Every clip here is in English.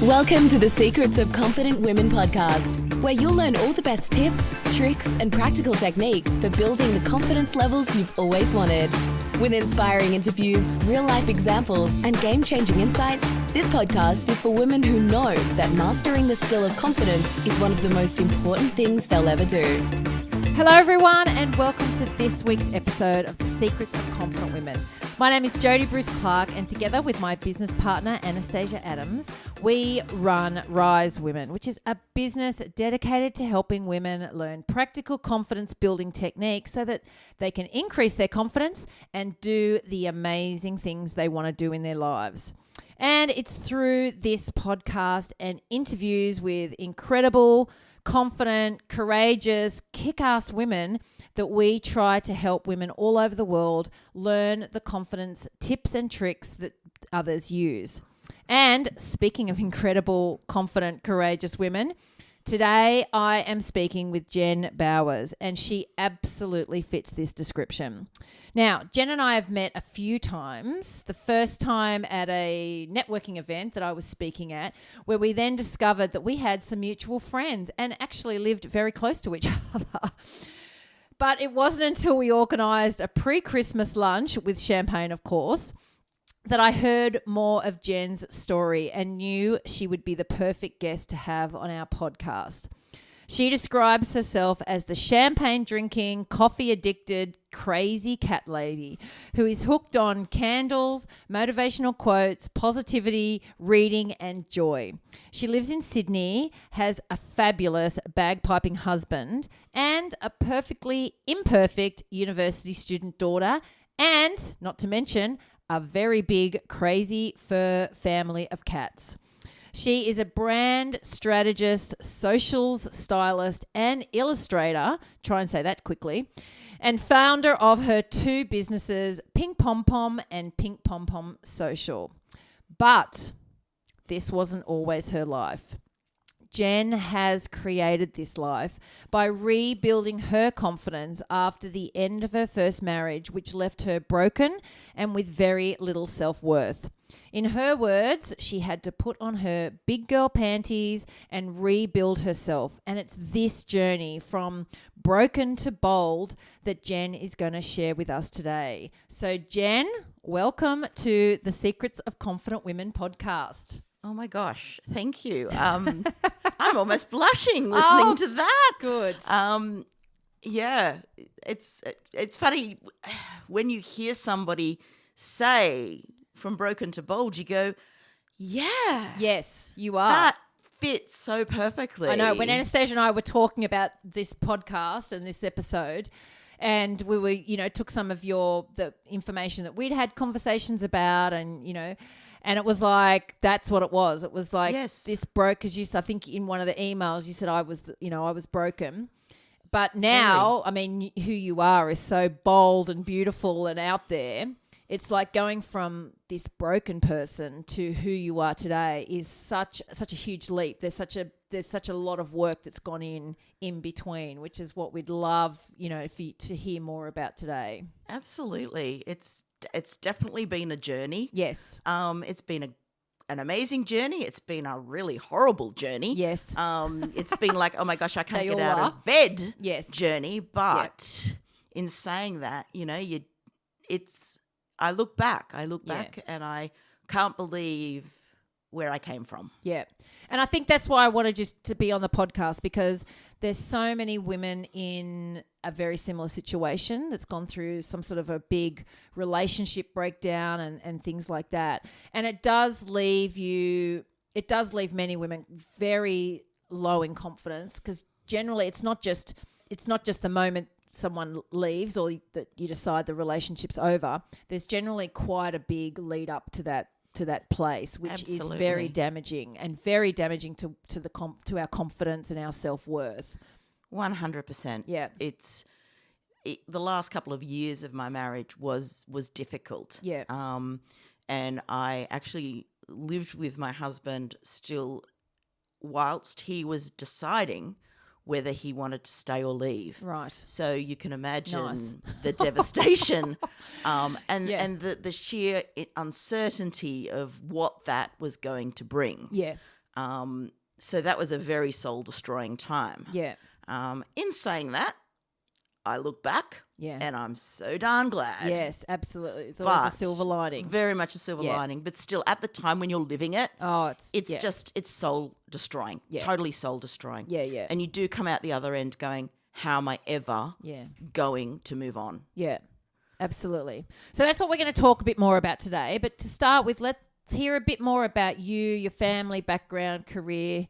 Welcome to the Secrets of Confident Women podcast, where you'll learn all the best tips, tricks, and practical techniques for building the confidence levels you've always wanted. With inspiring interviews, real-life examples, and game-changing insights, this podcast is for women who know that mastering the skill of confidence is one of the most important things they'll ever do. Hello everyone, and welcome to this week's episode of the Secrets of Confident Women. My name is Jodie Bruce Clark, and together with my business partner Anastasia Adams, we run Rise Women, which is a business dedicated to helping women learn practical confidence building techniques so that they can increase their confidence and do the amazing things they want to do in their lives. And it's through this podcast and interviews with incredible, confident, courageous, kick-ass women that we try to help women all over the world learn the confidence tips and tricks that others use. And speaking of incredible, confident, courageous women, today I am speaking with Jen Bowers, and she absolutely fits this description. Now, Jen and I have met a few times. The first time at a networking event that I was speaking at, where we then discovered that we had some mutual friends and actually lived very close to each other. But it wasn't until we organised a pre-Christmas lunch with champagne, of course, that I heard more of Jen's story and knew she would be the perfect guest to have on our podcast. She describes herself as the champagne-drinking, coffee-addicted, crazy cat lady who is hooked on candles, motivational quotes, positivity, reading, and joy. She lives in Sydney, has a fabulous bagpiping husband, and a perfectly imperfect university student daughter, and, not to mention, a very big, crazy fur family of cats. She is a brand strategist, socials stylist, and illustrator, try and say that quickly, and founder of her two businesses, Pink Pom Pom and Pink Pom Pom Social. But this wasn't always her life. Jen has created this life by rebuilding her confidence after the end of her first marriage, which left her broken and with very little self-worth. In her words, she had to put on her big girl panties and rebuild herself. And it's this journey from broken to bold that Jen is going to share with us today. So Jen, welcome to the Secrets of Confident Women podcast. Oh my gosh, thank you. I'm almost blushing listening to that. Good. Yeah, it's funny when you hear somebody say from broken to bold, you go, yeah. Yes, you are. That fits so perfectly. I know. When Anastasia and I were talking about this podcast and this episode, and we were, took some of the information that we'd had conversations about, and, and it was like, that's what it was. It was like this broke, because I think in one of the emails you said I was broken. But now, I mean, who you are is so bold and beautiful and out there. It's like going from this broken person to who you are today is such a huge leap. There's such a lot of work that's gone in between, which is what we'd love, for you to hear more about today. Absolutely. It's definitely been a journey. Yes. It's been an amazing journey. It's been a really horrible journey. Yes. It's been like, oh my gosh, I can't They get all out are. of bed Yes. journey. But in saying that, I look back and I can't believe where I came from. Yeah. And I think that's why I wanted just to be on the podcast, because there's so many women in a very similar situation that's gone through some sort of a big relationship breakdown and things like that. And it does leave many women very low in confidence, because generally it's not just the moment someone leaves or that you decide the relationship's over. There's generally quite a big lead up to that place, which Absolutely. is very damaging and very damaging to our confidence and our self-worth. 100%. Yeah. The last couple of years of my marriage was difficult. Yeah. And I actually lived with my husband still whilst he was deciding whether he wanted to stay or leave. Right. So you can imagine Nice. the devastation and Yeah. the sheer uncertainty of what that was going to bring. Yeah. So that was a very soul-destroying time. Yeah. In saying that, I look back and I'm so darn glad. Yes, absolutely. It's always a silver lining. Very much a silver lining. But still, at the time when you're living it, it's soul-destroying. Yeah. Totally soul-destroying. Yeah, yeah. And you do come out the other end going, how am I ever going to move on? Yeah, absolutely. So that's what we're going to talk a bit more about today. But to start with, let's hear a bit more about you, your family, background, career.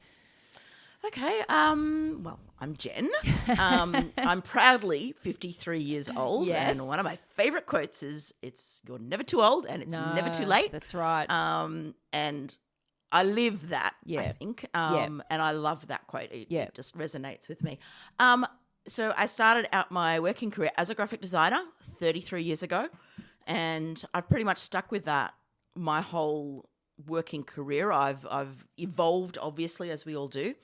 Okay, well, I'm Jen. I'm proudly 53 years old, and one of my favourite quotes is, "You're never too old, and it's never too late." That's right. And I live that, I think, and I love that quote. It just resonates with me. So I started out my working career as a graphic designer 33 years ago, and I've pretty much stuck with that my whole working career. I've evolved, obviously, as we all do.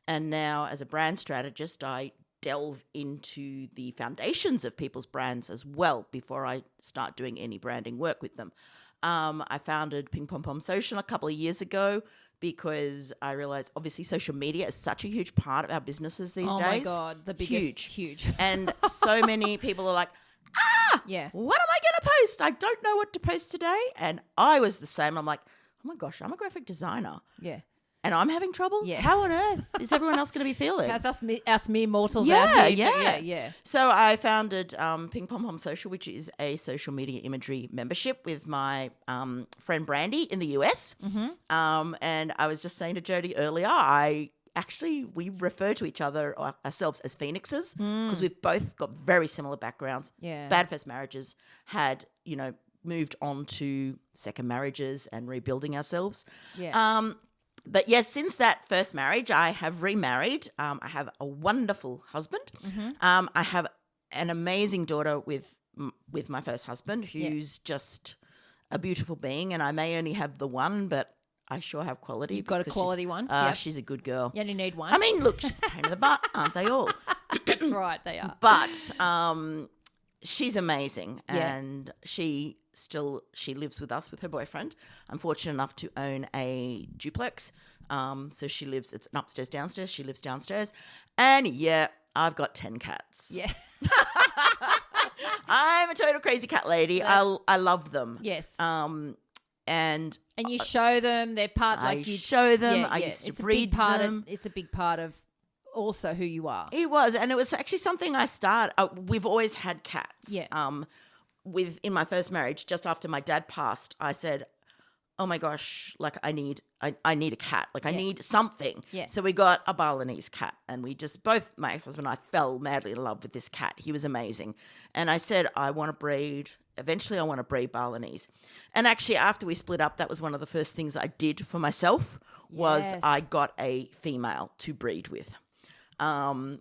And now as a brand strategist, I delve into the foundations of people's brands as well before I start doing any branding work with them. I founded Ping Pom Pom Social a couple of years ago because I realized, obviously, social media is such a huge part of our businesses these days. Oh, my God. The biggest. Huge. And so many people are like, what am I going to post? I don't know what to post today. And I was the same. I'm like, oh, my gosh, I'm a graphic designer. Yeah. And I'm having trouble? Yeah. How on earth is everyone else going to be feeling? How's us mere mortals out here? Yeah. So I founded Ping Pom Pom Social, which is a social media imagery membership with my friend Brandy in the US. Mm-hmm. And I was just saying to Jodie earlier, we refer to each other ourselves as phoenixes because we've both got very similar backgrounds. Yeah. Bad first marriages, had, moved on to second marriages and rebuilding ourselves. Yeah. But yes, since that first marriage, I have remarried. I have a wonderful husband. Mm-hmm. I have an amazing daughter with my first husband, who's just a beautiful being. And I may only have the one, but I sure have quality. You've got a quality one. She's a good girl. You only need one. I mean, look, she's a pain in the butt, aren't they all? That's right, they are. But she's amazing, and she lives with us with her boyfriend. I'm fortunate enough to own a duplex. So it's an upstairs, downstairs. She lives downstairs. And I've got 10 cats. Yeah. I'm a total crazy cat lady. I love them. Yes. And you show them. They're part I show them. Yeah, I used to breed them. It's a big part of also who you are. It was, and it was actually something I started. We've always had cats. Yeah. In my first marriage, just after my dad passed, I said, "Oh my gosh, like I need a cat. Like I need something." Yeah. So we got a Balinese cat, and we just my ex-husband and I fell madly in love with this cat. He was amazing, and I said, Eventually, I want to breed Balinese. And actually, after we split up, that was one of the first things I did for myself. Was I got a female to breed with.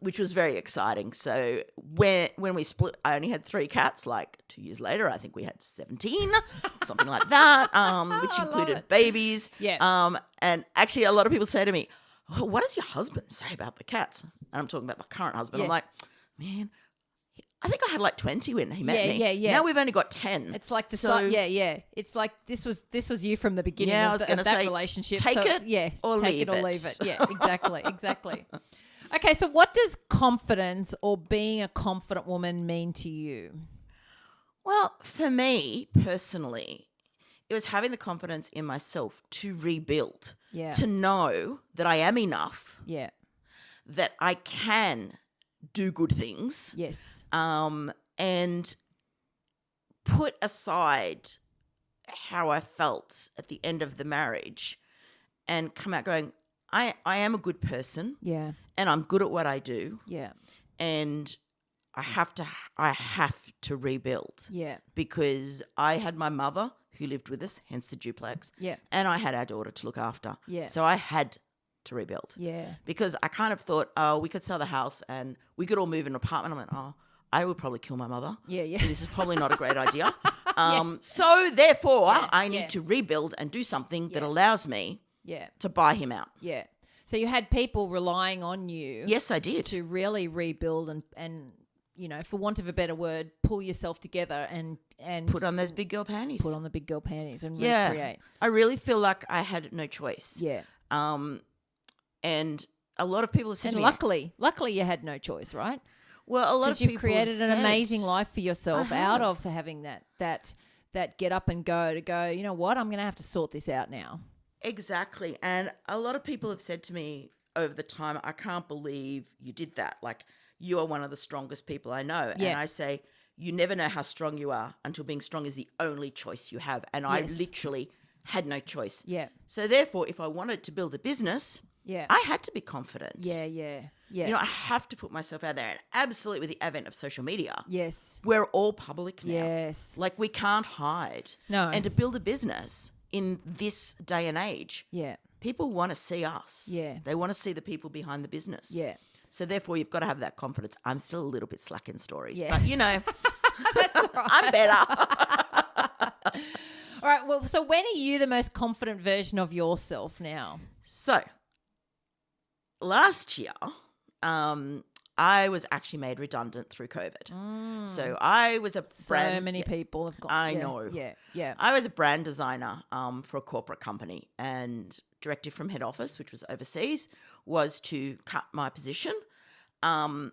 Which was very exciting. So when we split, I only had 3 cats. Like 2 years later, I think we had 17, something like that, which included babies. Yeah. And actually, a lot of people say to me, "Oh, what does your husband say about the cats?" And I'm talking about the current husband. Yeah. I'm like, man, I think I had like 20 when he met me. Yeah. Now we've only got 10. It's like It's like this was you from the beginning of that relationship. Take it or leave it. Yeah, exactly. Okay, so what does confidence or being a confident woman mean to you? Well, for me personally, it was having the confidence in myself to rebuild, to know that I am enough, that I can do good things, and put aside how I felt at the end of the marriage and come out going, I am a good person. Yeah. And I'm good at what I do. Yeah. And I have to rebuild. Yeah. Because I had my mother who lived with us, hence the duplex. Yeah. And I had our daughter to look after. Yeah. So I had to rebuild. Yeah. Because I kind of thought, we could sell the house and we could all move in an apartment. I went, I would probably kill my mother. Yeah. So this is probably not a great idea. So therefore, I need to rebuild and do something that allows me to buy him out. Yeah. So you had people relying on you. Yes, I did. To really rebuild and for want of a better word, pull yourself together and put on those big girl panties. Put on the big girl panties and recreate. I really feel like I had no choice. Yeah. And a lot of people have said to me, luckily you had no choice, right? Well, a lot of people you've created an amazing life for yourself out of having that get up and go to go, you know what, I'm going to have to sort this out now. Exactly. And a lot of people have said to me over the time, I can't believe you did that. Like, you are one of the strongest people I know. Yeah. And I say, you never know how strong you are until being strong is the only choice you have. And I literally had no choice. Yeah. So therefore, if I wanted to build a business, I had to be confident. Yeah. You know, I have to put myself out there. And absolutely, with the advent of social media, we're all public now. Yes. Like, we can't hide. No. And to build a business in this day and age, people want to see us. Yeah. They want to see the people behind the business. Yeah. So therefore, you've got to have that confidence. I'm still a little bit slack in stories, but you know, I'm better. All right. Well, so when are you the most confident version of yourself now? So last year, I was actually made redundant through COVID. So I was a brand. So many people have gone. I know. Yeah. I was a brand designer for a corporate company, and directive from head office, which was overseas, was to cut my position. And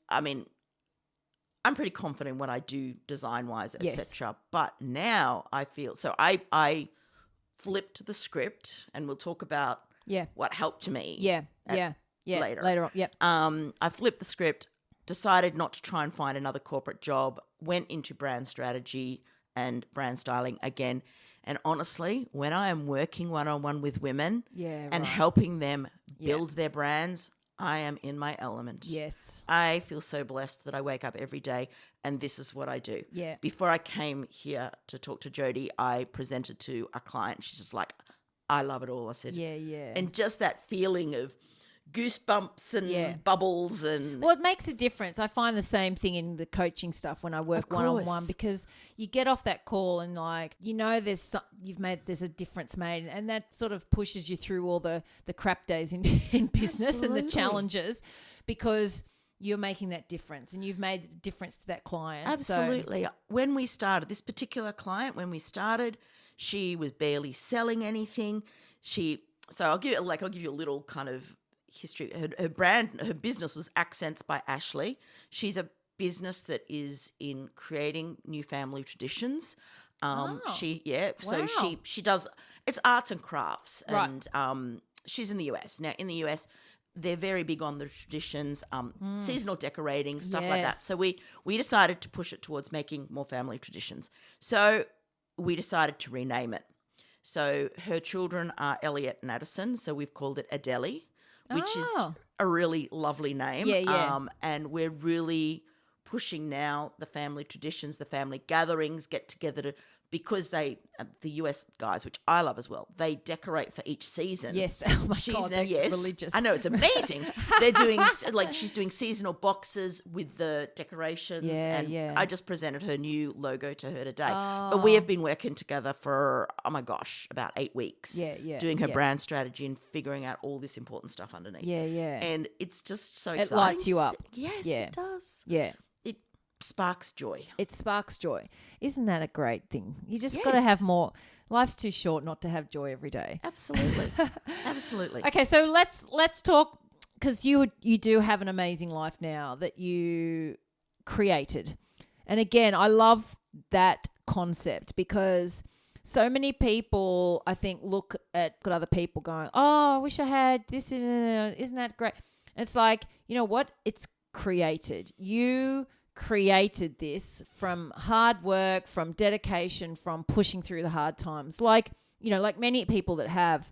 I mean, I'm pretty confident in what I do design-wise, etc. But now I feel so. I flipped the script, and we'll talk about what helped me. Later on. Yep. I flipped the script, decided not to try and find another corporate job, went into brand strategy and brand styling again. And honestly, when I am working one-on-one with women and helping them build their brands, I am in my element. Yes. I feel so blessed that I wake up every day and this is what I do. Yeah. Before I came here to talk to Jodie, I presented to a client. She's just like, I love it all. I said, yeah. And just that feeling of goosebumps and bubbles and... Well, it makes a difference. I find the same thing in the coaching stuff when I work one-on-one, because you get off that call and like, you know, there's a difference made, and that sort of pushes you through all the crap days in business and the challenges, because you're making that difference and you've made a difference to that client. Absolutely. When we started, this particular client, she was barely selling anything. So I'll give you a little kind of history. Her business was Accents by Ashley. She's a business that is in creating new family traditions. She does, it's arts and crafts, and she's in the US. Now in the US, they're very big on the traditions, seasonal decorating, stuff like that. So we decided to push it towards making more family traditions. So we decided to rename it. So her children are Elliot and Addison, so we've called it Adele, which is a really lovely name. And we're really pushing now the family traditions, the family gatherings, get together because the US guys, which I love as well, they decorate for each season. Yes. Oh my God, they're religious. I know, it's amazing. They're doing, she's doing seasonal boxes with the decorations. I just presented her new logo to her today. But we have been working together for, about 8 weeks. Doing her brand strategy and figuring out all this important stuff underneath. And it's just so exciting. It lights you up. Yes, it does. Yeah. Sparks joy. It sparks joy. Isn't that a great thing? You just got to have more. Life's too short not to have joy every day. Absolutely. Absolutely. Okay, so let's talk, because you do have an amazing life now that you created. And again, I love that concept, because so many people, I think, look at other people going, oh, I wish I had this. Isn't that great? And it's like, you know what? It's created. You created this from hard work, from dedication, from pushing through the hard times. Like many people that have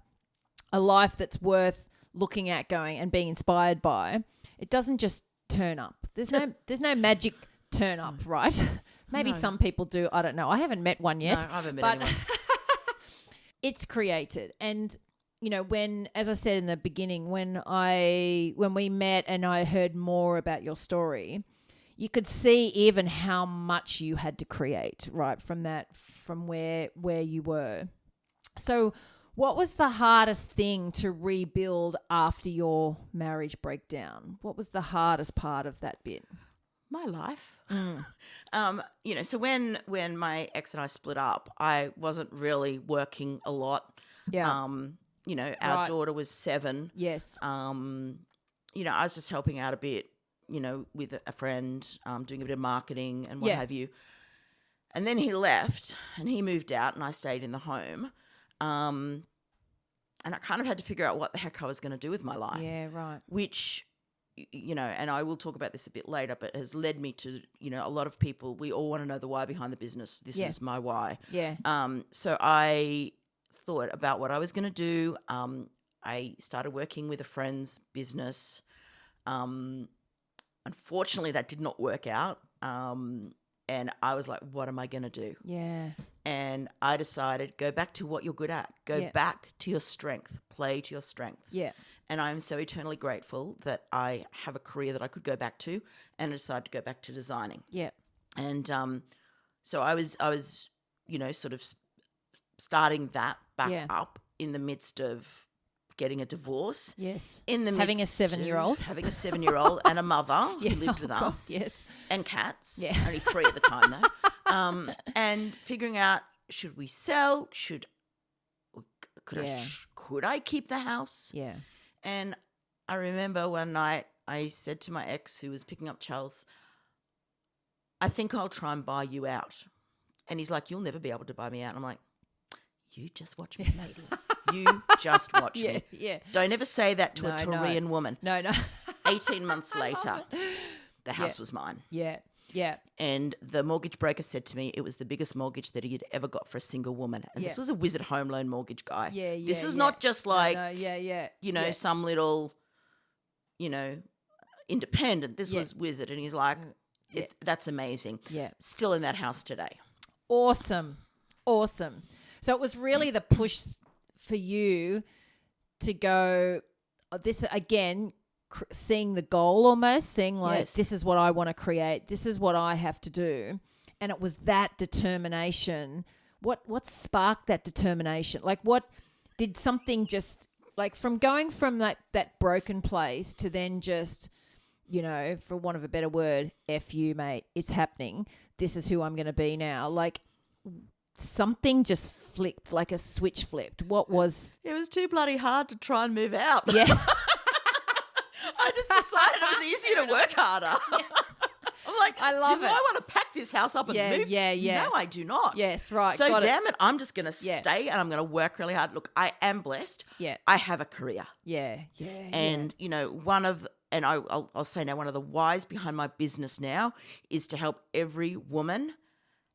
a life that's worth looking at, going and being inspired by, it doesn't just turn up. There's no magic turn up, right? Maybe some people do. I don't know. I haven't met one yet. No, I haven't met anyone. It's created. And as I said in the beginning, when we met and I heard more about your story, you could see even how much you had to create, right, from where you were. So what was the hardest thing to rebuild after your marriage breakdown? What was the hardest part of that bit? My life. So when my ex and I split up, I wasn't really working a lot. our daughter was 7. Yes. I was just helping out a bit, with a friend, doing a bit of marketing and what have you. And then he left and he moved out and I stayed in the home. And I kind of had to figure out what the heck I was going to do with my life. Yeah, right. Which, and I will talk about this a bit later, but has led me to, a lot of people, we all want to know the why behind the business. This is my why. Yeah. So I thought about what I was going to do. I started working with a friend's business. Unfortunately, that did not work out. And I was like, what am I going to do? Yeah. And I decided, go back to what you're good at. Go back to your strength. Play to your strengths. Yeah. And I'm so eternally grateful that I have a career that I could go back to, and I decided to go back to designing. Yeah. And so I was sort of starting that back up in the midst of getting a divorce. Yes. In the having midst a 7-year-old. Having a 7-year-old and a mother who lived with us. Yes. And cats. Yeah. Only 3 at the time though. And figuring out, should we sell? Could I keep the house? Yeah. And I remember one night I said to my ex who was picking up Charles, I think I'll try and buy you out. And he's like, you'll never be able to buy me out. And I'm like, you just watch me, matey. You just watch me. Yeah. Don't ever say that to a Taurian woman. No. 18 months later, the house was mine. Yeah. Yeah. And the mortgage broker said to me it was the biggest mortgage that he had ever got for a single woman. And this was a Wizard Home Loan mortgage guy. Yeah, yeah. This is not just like, some little, independent. This was Wizard. And he's like, that's amazing. Yeah. Still in that house today. Awesome. So it was really the push for you to go, this again, seeing the goal almost, seeing like, this is what I want to create. This is what I have to do. And it was that determination. What sparked that determination? Like what did something just like from going from that broken place to then just, for want of a better word, F you, mate, it's happening. This is who I'm going to be now. Like something just flipped, like a switch flipped. What was... It was too bloody hard to try and move out. Yeah. I just decided it was easier to work harder. Yeah. I'm like, I want to pack this house up and move? Yeah. No, I do not. Yes, right. So damn it, I'm just going to stay and I'm going to work really hard. Look, I am blessed. Yeah. I have a career. Yeah. And, I'll say now, one of the whys behind my business now is to help every woman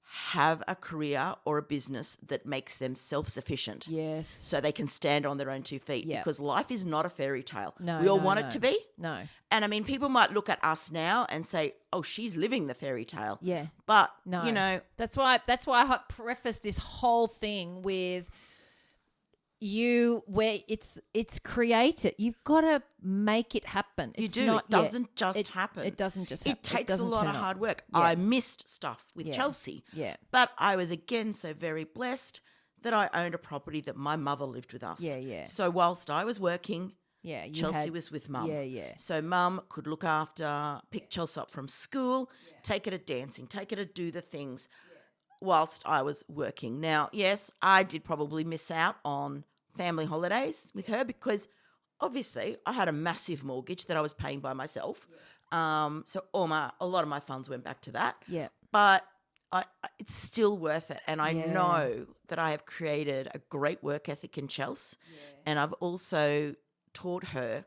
have a career or a business that makes them self-sufficient. Yes. So they can stand on their own 2 feet. Yeah. Because life is not a fairy tale. No, we all want it to be. No. And I mean, people might look at us now and say, oh, she's living the fairy tale. Yeah. But, no. That's why I prefaced this whole thing with where it's created. You've got to make it happen. It doesn't just happen. It doesn't just happen. It takes a lot of hard work. Yeah. I missed stuff with Chelsea. Yeah. But I was again so very blessed that I owned a property that my mother lived with us. Yeah. So whilst I was working, Chelsea was with mum. Yeah. So mum could look after, pick Chelsea up from school, take her to dancing, take her to do the things whilst I was working. Now, yes, I did probably miss out on family holidays with her because obviously I had a massive mortgage that I was paying by myself. Yes. So a lot of my funds went back to that. Yeah. But it's still worth it. And I know that I have created a great work ethic in Chelsea. Yeah. And I've also taught her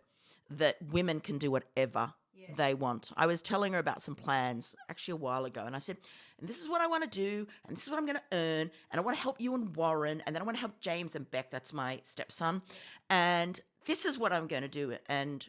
that women can do whatever they want. I was telling her about some plans actually a while ago, and I said, and this is what I want to do, and this is what I'm going to earn, and I want to help you and Warren, and then I want to help James and Beck, that's my stepson, and this is what I'm going to do. And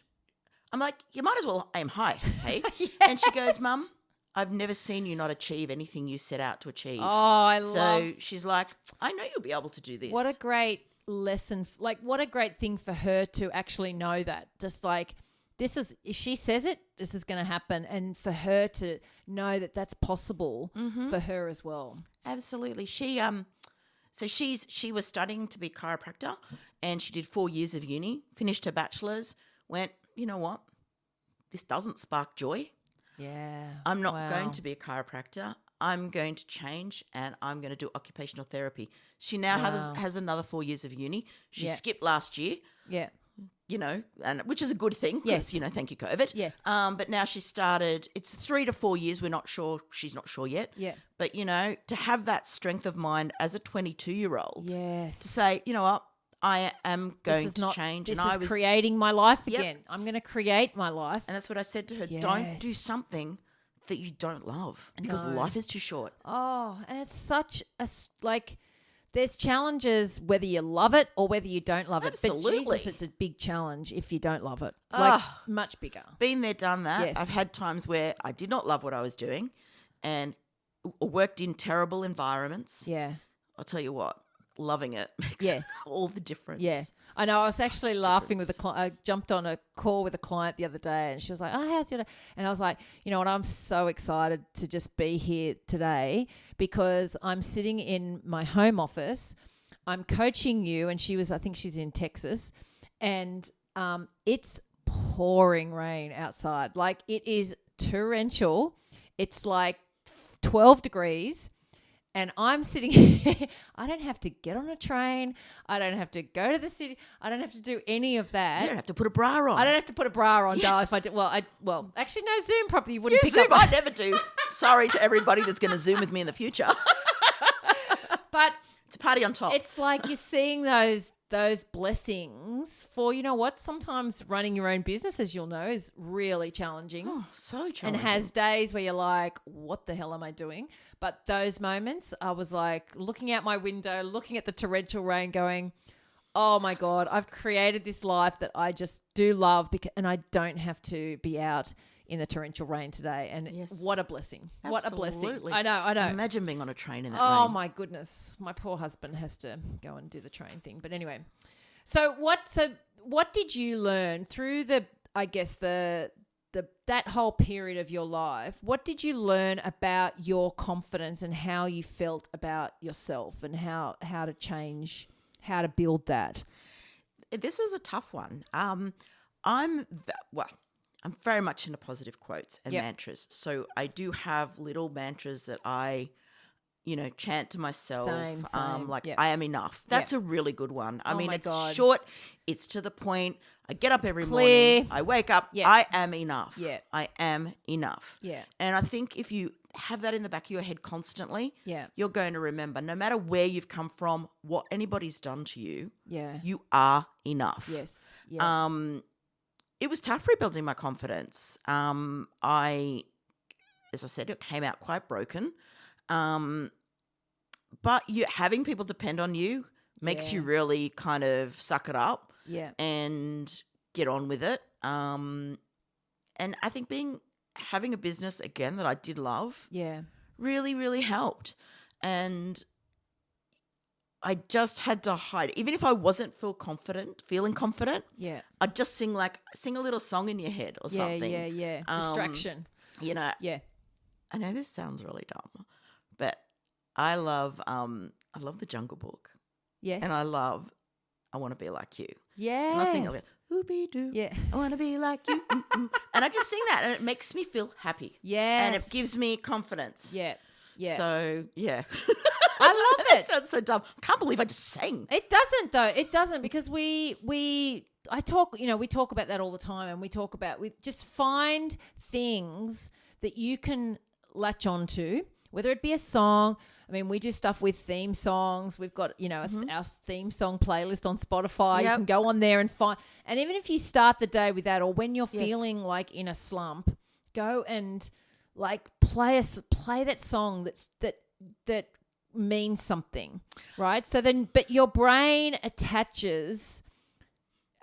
I'm like, you might as well aim high, hey? Yes. And she goes, Mum, I've never seen you not achieve anything you set out to achieve. So she's like, I know you'll be able to do this. What a great lesson. Like, what a great thing for her to actually know that. Just like, this is, if she says it, this is going to happen. And for her to know that that's possible for her as well. Absolutely. She was studying to be a chiropractor and she did 4 years of uni, finished her bachelor's, went, you know what? This doesn't spark joy. Yeah. I'm not going to be a chiropractor. I'm going to change and I'm going to do occupational therapy. She now has another 4 years of uni. She skipped last year. Yeah. And which is a good thing because, thank you, COVID. Yeah. But now she started, it's 3 to 4 years. We're not sure. She's not sure yet. Yeah. But, to have that strength of mind as a 22-year-old. Yes. To say, you know what, I am going to change. This is creating my life again. Yep. I'm going to create my life. And that's what I said to her. Yes. Don't do something that you don't love because life is too short. Oh, and it's such a, there's challenges whether you love it or whether you don't love it. Absolutely. But Jesus, it's a big challenge if you don't love it. Much bigger. Been there, done that. Yes. I've had times where I did not love what I was doing and worked in terrible environments. Yeah. I'll tell you what, loving it makes all the difference. Yeah. I know. I was actually laughing with a client. I jumped on a call with a client the other day and she was like, oh, how's your day? And I was like, you know what? I'm so excited to just be here today because I'm sitting in my home office. I'm coaching you. And I think she's in Texas. And it's pouring rain outside. Like it is torrential. It's like 12 degrees. And I'm sitting here. I don't have to get on a train. I don't have to go to the city. I don't have to do any of that. You don't have to put a bra on. I don't have to put a bra on, darling. If I do, well, actually, no, Zoom probably wouldn't pick Zoom, up. I never do. Sorry to everybody that's going to Zoom with me in the future. But it's a party on top. It's like you're seeing those blessings for, you know what, sometimes running your own business, as you'll know, is really challenging. Oh, so challenging. And has days where you're like, what the hell am I doing? But those moments, I was like looking out my window, looking at the torrential rain going, oh my God, I've created this life that I just do love and I don't have to be out in the torrential rain today. And what a blessing. Absolutely. What a blessing. I know. Imagine being on a train in that rain. Oh my goodness. My poor husband has to go and do the train thing. But anyway, so what did you learn through that whole period of your life? What did you learn about your confidence and how you felt about yourself and how to change, how to build that? This is a tough one. I'm very much into positive quotes and mantras. So I do have little mantras that I, chant to myself. Same. I am enough. That's a really good one. I mean, it's short. It's to the point. I get up every morning. I wake up. Yeah. I am enough. Yeah. I am enough. Yeah. And I think if you have that in the back of your head constantly, you're going to remember no matter where you've come from, what anybody's done to you, you are enough. Yes. Yeah. It was tough rebuilding my confidence. As I said, it came out quite broken. But having people depend on you makes you really kind of suck it up and get on with it. And I think having a business, again, that I did love really, really helped. And I just had to hide. Even if I wasn't feeling confident, I'd just sing a little song in your head or something. Yeah. Distraction. Yeah. I know this sounds really dumb, but I love the Jungle Book. Yes. And I Want to Be Like You. Yes. And I sing it. Ooh-be-doo. Yeah. I want to be like you. Ooh, ooh. And I just sing that and it makes me feel happy. Yes. And it gives me confidence. Yeah. Yeah. So, yeah. I love it. That sounds so dumb. I can't believe I just sang. It doesn't though. It doesn't because we talk about that all the time and we just find things that you can latch onto, whether it be a song. I mean, we do stuff with theme songs. We've got, our theme song playlist on Spotify. You can go on there and find. And even if you start the day with that or when you're feeling like in a slump, go and play that song that means something, right? So then, but your brain attaches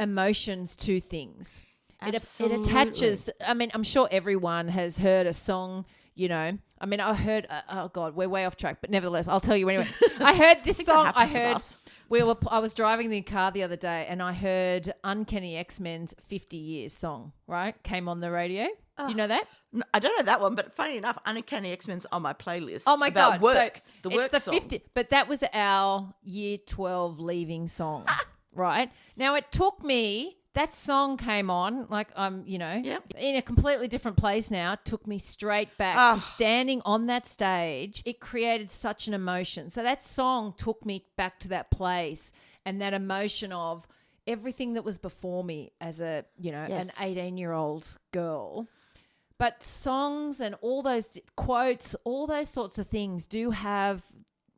emotions to things. Absolutely. It attaches. I mean, I'm sure everyone has heard a song. I mean, I heard. Oh God, we're way off track, but nevertheless, I'll tell you anyway. I heard this song. I was driving the car the other day, and I heard Uncanny X-Men's 50 Years song. Right, came on the radio. Do you know that? No, I don't know that one, but funny enough, Uncanny X-Men's on my playlist. Oh my about God, work. So the work it's the song. 50, but that was our year 12 leaving song. Right now, it took me that song came on, like I'm, Yep. in a completely different place now, took me straight back to standing on that stage. It created such an emotion. So that song took me back to that place and that emotion of everything that was before me as an 18-year-old girl. But songs and all those quotes, all those sorts of things do have,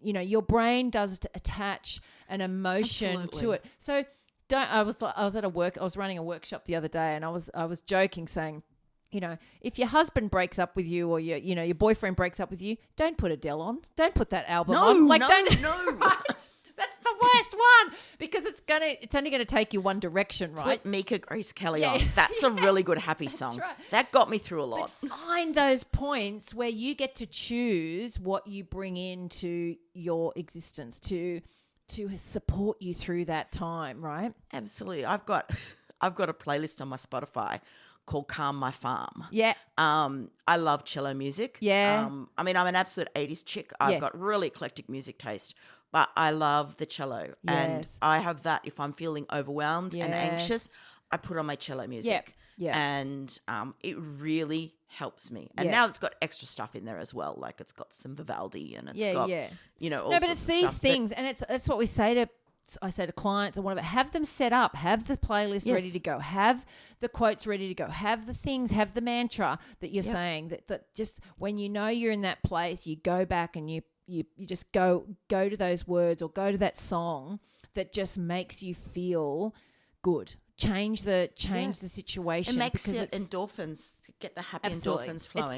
your brain does attach an emotion to it. So I was running a workshop the other day, and I was joking saying, if your husband breaks up with you or your boyfriend breaks up with you, don't put Adele on. Don't put that album on. No. Right? That's the worst one because it's only gonna take you one direction, right? Put Mika Grace Kelly on. That's a really good happy song. Right. That got me through a lot. But find those points where you get to choose what you bring into your existence to support you through that time, right? Absolutely. I've got a playlist on my Spotify called Calm My Farm. Yeah. I love cello music. Yeah. I'm an absolute 80s chick. I've got really eclectic music taste, but I love the cello. Yes. And I have that if I'm feeling overwhelmed and anxious, I put on my cello music. Yeah. And it really helps me. And now it's got extra stuff in there as well. Like it's got some Vivaldi and it's got, all sorts but it's of these stuff. things, and it's what we say to clients or whatever, have them set up, have the playlist ready to go, have the quotes ready to go, have the things, have the mantra that you're saying that just when you're in that place, you go back and you just go to those words or go to that song that just makes you feel good. Change the situation. It makes the endorphins, get the happy endorphins flowing.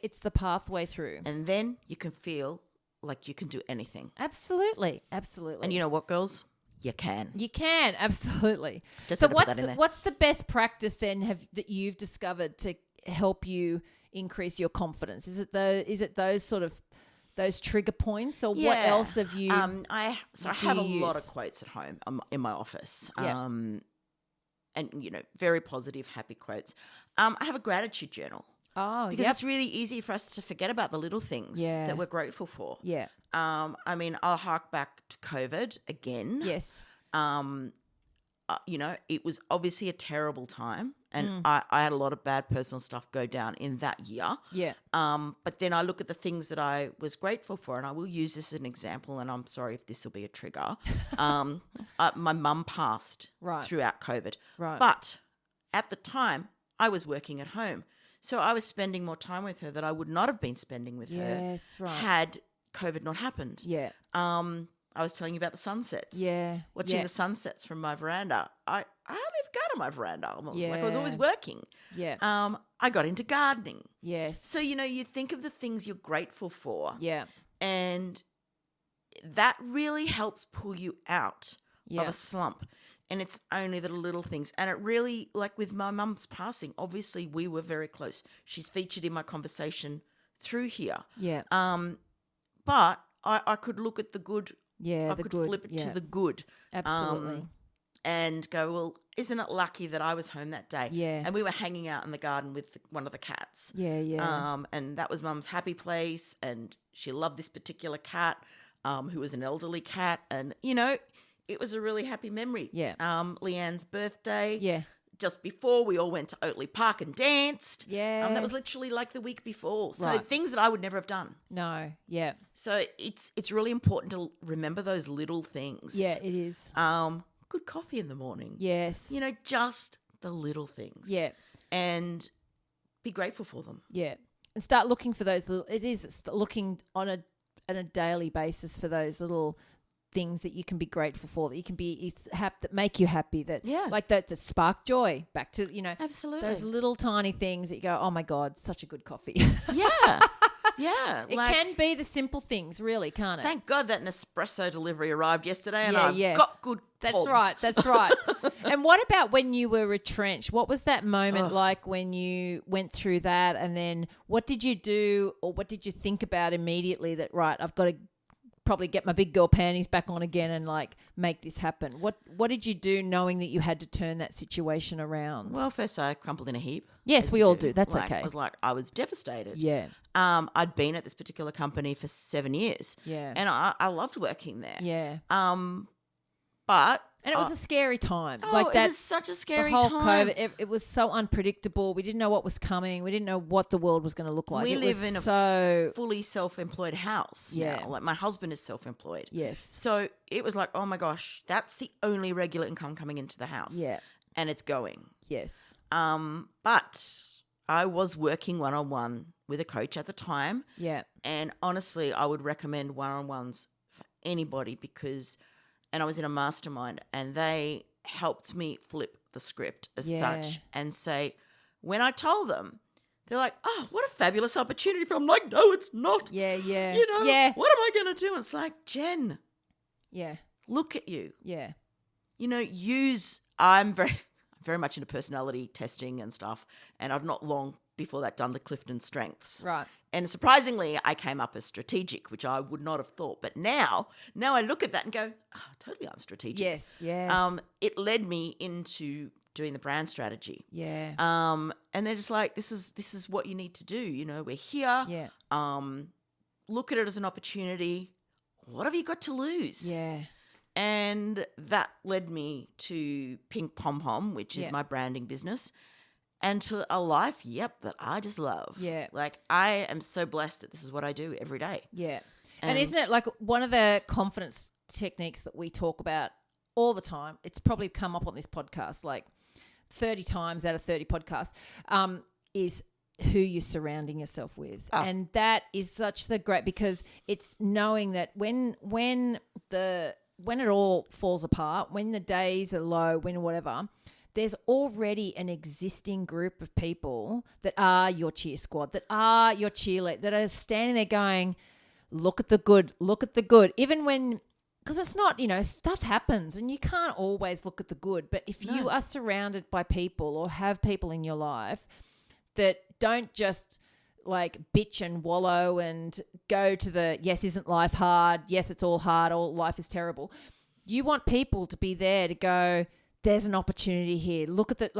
It's the pathway through. And then you can feel like you can do anything. Absolutely. And you know what, girls? You can. You can, absolutely. Just so put that in there. what's the best practice then that you've discovered to help you increase your confidence? Is it those sort of those trigger points, or what else have you? I have a lot of quotes at home in my office. And very positive, happy quotes. I have a gratitude journal. Oh, because it's really easy for us to forget about the little things that we're grateful for. Yeah. I'll hark back to COVID again. Yes. It was obviously a terrible time, and I had a lot of bad personal stuff go down in that year. Yeah. But then I look at the things that I was grateful for, and I will use this as an example, and I'm sorry if this will be a trigger. My mum passed throughout COVID. Right. But at the time, I was working at home. So I was spending more time with her that I would not have been spending with her had COVID not happened. Yeah. I was telling you about the sunsets. Yeah. Watching the sunsets from my veranda. I hardly ever go to my veranda. I was always working. Yeah. I got into gardening. Yes. So, you think of the things you're grateful for. Yeah. And that really helps pull you out of a slump. And it's only the little things. And it really, like with my mum's passing, obviously we were very close. She's featured in my conversation through here. Yeah. But I could look at the good. Yeah, I could flip it to the good. Absolutely. And go, well, isn't it lucky that I was home that day? Yeah. And we were hanging out in the garden with one of the cats. Yeah, yeah. And that was Mum's happy place. And she loved this particular cat, who was an elderly cat. And, it was a really happy memory. Yeah. Leanne's birthday. Yeah. Just before, we all went to Oatley Park and danced. Yeah. That was literally like the week before. So things that I would never have done. No. Yeah. So it's really important to remember those little things. Yeah, it is. Good coffee in the morning. Yes. Just the little things. Yeah. And be grateful for them. Yeah. And start looking for those little, looking on a daily basis for those little things that you can be grateful for, that you can be that make you happy, that that spark joy, back to absolutely those little tiny things that you go, oh my God, such a good coffee. Yeah. It can be the simple things, really, can't it? Thank God that Nespresso delivery arrived yesterday, and I've got good pods. That's right. And what about when you were retrenched? What was that moment like when you went through that, and then what did you do, or what did you think about immediately that, I've got to probably get my big girl panties back on again and make this happen? What did you do knowing that you had to turn that situation around? Well, first I crumpled in a heap. Yes, we all do. That's okay. I was devastated. Yeah. I'd been at this particular company for 7 years. Yeah. And I loved working there. Yeah. But And it was a scary time. It was such a scary time. COVID, it was so unpredictable. We didn't know what was coming. We didn't know what the world was going to look like. We live in a fully self-employed house now. Like my husband is self-employed. Yes. So it was like, oh my gosh, that's the only regular income coming into the house. Yeah. And it's going. Yes. But I was working one-on-one with a coach at the time. Yeah. And honestly, I would recommend one-on-ones for anybody and I was in a mastermind and they helped me flip the script as such and say, when I told them, they're like, oh, what a fabulous opportunity. I'm like, no, it's not. Yeah, yeah. You know, what am I going to do? It's like, Jen. Yeah. Look at you. Yeah. You know, I'm very much into personality testing and stuff, and I've not long before that done the Clifton Strengths. Right. And surprisingly, I came up as strategic, which I would not have thought. But now I look at that and go, oh, totally I'm strategic. Yes, yes. It led me into doing the brand strategy. Yeah. And they're just like, this is what you need to do. You know, we're here. Yeah. Look at it as an opportunity. What have you got to lose? Yeah. And that led me to Pink Pom Pom, which is my branding business, and to a life, that I just love. Yeah. Like I am so blessed that this is what I do every day. Yeah. And isn't it like one of the confidence techniques that we talk about all the time? It's probably come up on this podcast like 30 times out of 30 podcasts, is who you're surrounding yourself with. Oh. And that is such the great, because it's knowing that when it all falls apart, when the days are low, when whatever, there's already an existing group of people that are your cheer squad, that are your cheerleader, that are standing there going, look at the good, look at the good. Even when, because it's not, stuff happens and you can't always look at the good. But if you are surrounded by people or have people in your life that don't just like bitch and wallow and go to the, yes, isn't life hard? Yes, it's all hard. All life is terrible. You want people to be there to go, there's an opportunity here. Look at that,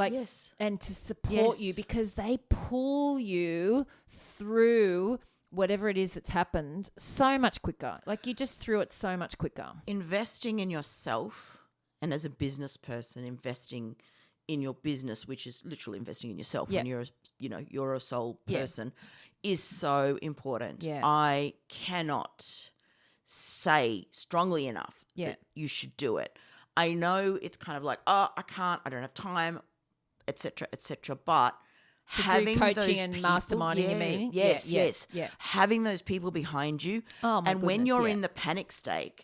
and to support you, because they pull you through whatever it is that's happened so much quicker. Like you just through it so much quicker. Investing in yourself, and as a business person, investing in your business, which is literally investing in yourself when you're a sole person, is so important. Yeah. I cannot say strongly enough that you should do it. I know it's kind of like, oh, I can't, I don't have time, etc., but to having do coaching those and people, masterminding, you mean? Yes. Yeah. Having those people behind you, and goodness, when you're in the panic state,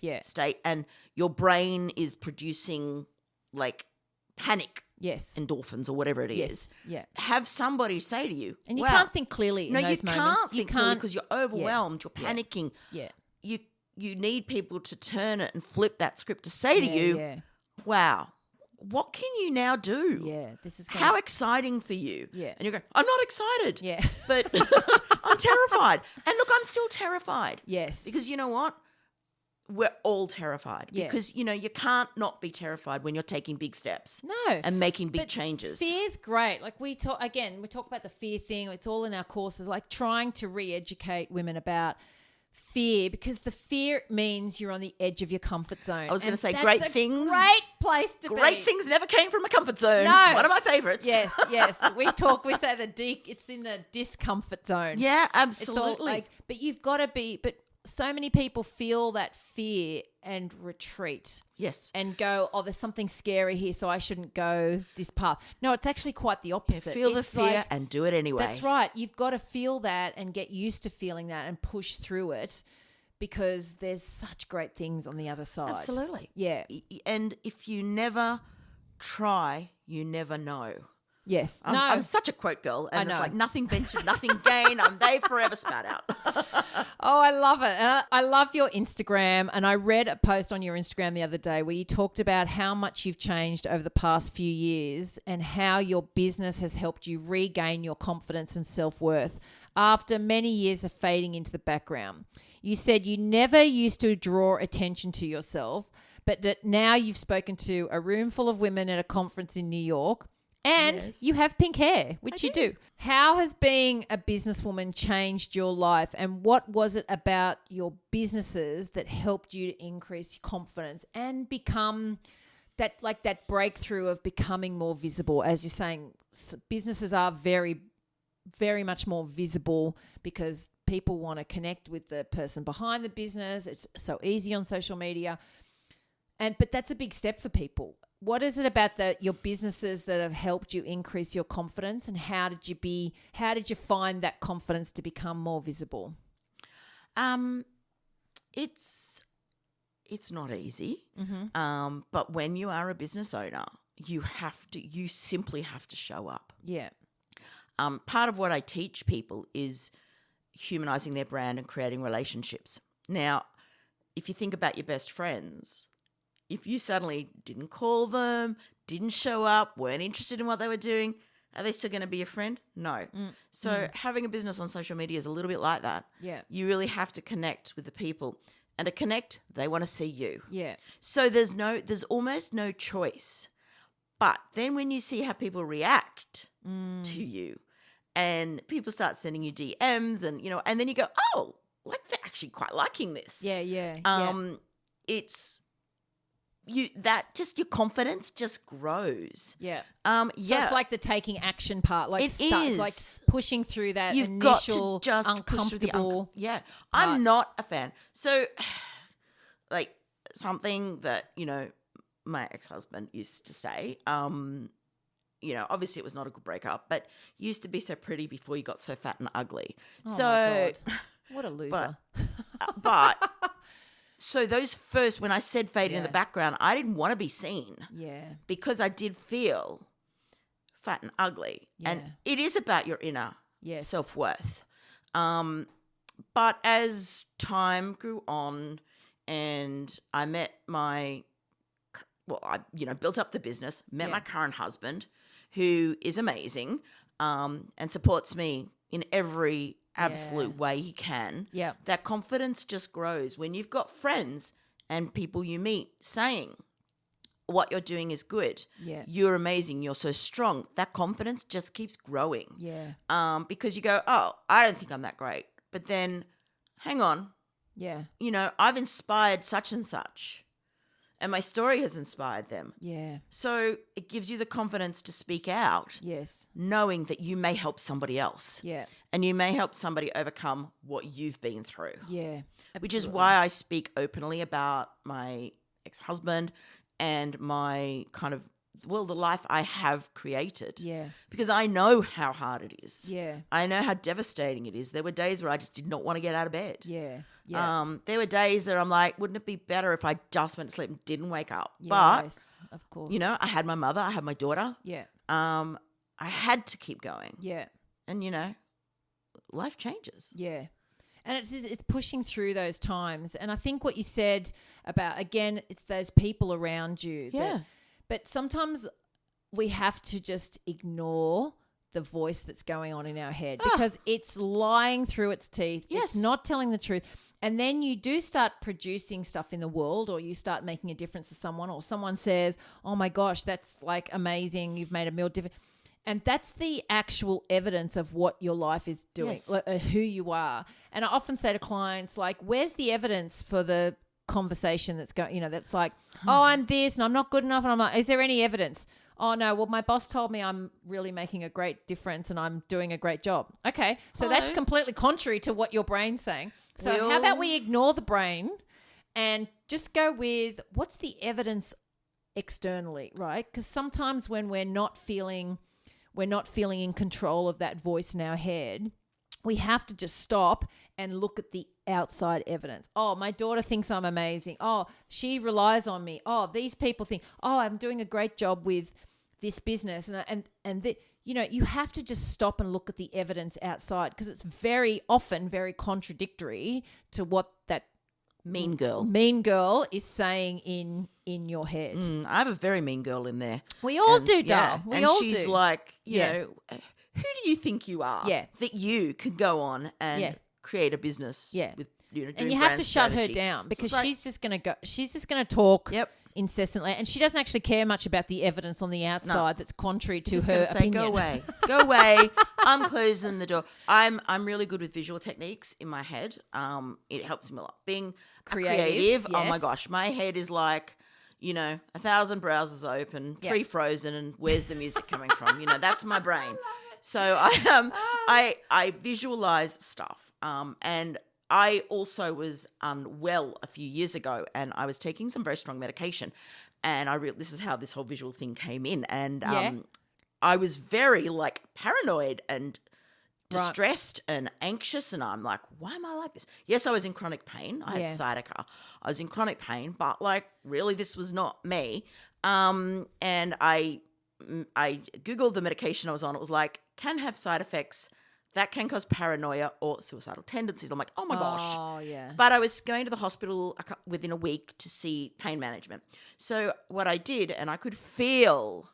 and your brain is producing like panic endorphins or whatever it is, have somebody say to you, and you can't think clearly. No, in those you can't moments. think clearly because you're overwhelmed, you're panicking. Yeah. You need people to turn it and flip that script to say to you, wow, what can you now do? Yeah, this is how exciting for you. Yeah. And you go, I'm not excited. Yeah. But I'm terrified. And look, I'm still terrified. Yes. Because you know what? We're all terrified. Yeah. Because, you can't not be terrified when you're taking big steps. No. And making big changes. Fear's great. Like we talk about the fear thing. It's all in our courses, like trying to re-educate women about fear, because the fear means you're on the edge of your comfit zone. I was going to say great things. Great place to be. Great things never came from a comfort zone. No. One of my favourites. Yes. We say it's in the discomfort zone. Yeah, absolutely. But you've got to be, so many people feel that fear and retreat. Yes. And go, oh, there's something scary here, so I shouldn't go this path. No, it's actually quite the opposite. Feel the fear and do it anyway. That's right. You've got to feel that and get used to feeling that and push through it, because there's such great things on the other side. Absolutely. Yeah. And if you never try, you never know. Yes. I'm such a quote girl, and it's like nothing ventured, nothing gained. They forever spat out. Oh, I love it. And I love your Instagram. And I read a post on your Instagram the other day where you talked about how much you've changed over the past few years and how your business has helped you regain your confidence and self-worth after many years of fading into the background. You said you never used to draw attention to yourself, but that now you've spoken to a room full of women at a conference in New York. And you have pink hair, which you do. How has being a businesswoman changed your life, and what was it about your businesses that helped you to increase your confidence and become that breakthrough of becoming more visible, as you're saying, businesses are very, very much more visible because people want to connect with the person behind the business. It's so easy on social media. But that's a big step for people. What is it about your businesses that have helped you increase your confidence, and how did you find that confidence to become more visible? It's not easy. But when you are a business owner, you simply have to show up. Yeah. Part of what I teach people is humanizing their brand and creating relationships. Now, if you think about your best friends, if you suddenly didn't call them, didn't show up, weren't interested in what they were doing, are they still going to be your friend? No. So having a business on social media is a little bit like that. Yeah. You really have to connect with the people. And to connect, they want to see you. Yeah. So there's almost no choice. But then when you see how people react to you, and people start sending you DMs, and and then you go, oh, like they're actually quite liking this. Yeah. It's your confidence just grows. Yeah. So it's like the taking action part. Like it is like pushing through that You've initial got to just uncomfortable. Yeah. I'm not a fan. So like something that, my ex-husband used to say, obviously it was not a good breakup, but you used to be so pretty before you got so fat and ugly. Oh my God. What a loser. But so those first, when I said fade in the background, I didn't want to be seen. Yeah. Because I did feel fat and ugly. Yeah. And it is about your inner self-worth. But as time grew on and I met I built up the business, met my current husband, who is amazing, and supports me in every absolute way he can. Yeah. That confidence just grows when you've got friends and people you meet saying what you're doing is good. Yeah. You're amazing. You're so strong. That confidence just keeps growing. Yeah. Because you go, oh, I don't think I'm that great. But then, hang on. Yeah. I've inspired such and such. And my story has inspired them. Yeah. So it gives you the confidence to speak out. Yes. Knowing that you may help somebody else. Yeah. And you may help somebody overcome what you've been through. Yeah. Absolutely. Which is why I speak openly about my ex-husband and my the life I have created. Yeah. Because I know how hard it is. Yeah. I know how devastating it is. There were days where I just did not want to get out of bed. Yeah. Yeah. There were days that I'm like, wouldn't it be better if I just went to sleep and didn't wake up? Yes, but, of course. I had my mother, I had my daughter. Yeah. I had to keep going. Yeah. And, life changes. Yeah. And it's pushing through those times. And I think what you said about, again, it's those people around you. Yeah. But sometimes we have to just ignore the voice that's going on in our head because it's lying through its teeth. Yes. It's not telling the truth. And then you do start producing stuff in the world, or you start making a difference to someone, or someone says, oh my gosh, that's like amazing. You've made a meal different. And that's the actual evidence of what your life is doing, who you are. And I often say to clients, like, where's the evidence for the conversation that's going, that's like, oh, I'm this and I'm not good enough. And I'm like, is there any evidence? Oh, no, well, my boss told me I'm really making a great difference and I'm doing a great job. Okay, so that's completely contrary to what your brain's saying. So how about we ignore the brain and just go with what's the evidence externally, right? Because sometimes when we're not feeling in control of that voice in our head, we have to just stop and look at the outside evidence. Oh, my daughter thinks I'm amazing. Oh, she relies on me. Oh, these people think, oh, I'm doing a great job with this business. You have to just stop and look at the evidence outside, because it's very often very contradictory to what that mean girl is saying in your head. I have a very mean girl in there. We all do, Dal. We all do. And she's like, you know, who do you think you are that you can go on and create a business with, doing and you have to shut her down, because she's just going to talk incessantly, and she doesn't actually care much about the evidence on the outside that's contrary to her opinion. Go away. I'm closing the door. I'm really good with visual techniques in my head. It helps me a lot. Being creative. Oh my gosh, my head is like, 1,000 browsers open, 3 frozen, and where's the music coming from? That's my brain. So I visualize stuff. And I also was unwell a few years ago, and I was taking some very strong medication, and this is how this whole visual thing came in, and I was very paranoid and distressed and anxious, and I'm like, why am I like this? Yes, I was in chronic pain. I had sciatica. I was in chronic pain, but really this was not me. And I Googled the medication I was on. It was can have side effects that can cause paranoia or suicidal tendencies. I'm like, oh my gosh. Oh, yeah. But I was going to the hospital within a week to see pain management. So what I did, and I could feel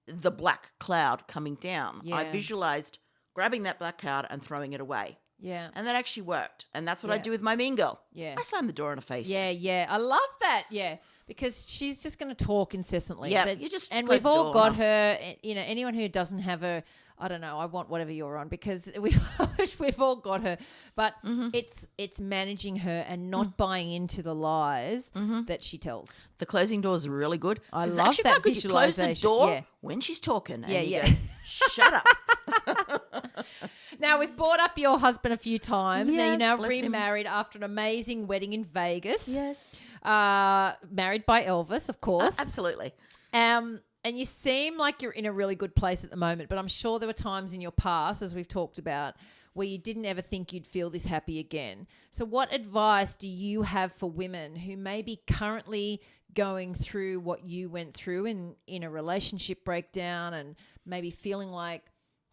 the black cloud coming down. Yeah. I visualized grabbing that black cloud and throwing it away. Yeah. And that actually worked. And that's what I do with my mean girl. Yeah. I slam the door in her face. Yeah, yeah. I love that. Yeah. Because she's just going to talk incessantly. Yeah, you just and close we've the all door got on her, anyone who doesn't have her, I don't know, I want whatever you're on, because we've all got her. But it's managing her and not buying into the lies that she tells. The closing door is really good. I it's love actually that quite good. You close the door when she's talking and you go, shut up. Now, we've brought up your husband a few times. Yes, now, you're now bless remarried after an amazing wedding in Vegas. Yes. Married by Elvis, of course. Absolutely. And you seem like you're in a really good place at the moment, but I'm sure there were times in your past, as we've talked about, where you didn't ever think you'd feel this happy again. So what advice do you have for women who may be currently going through what you went through in a relationship breakdown and maybe feeling like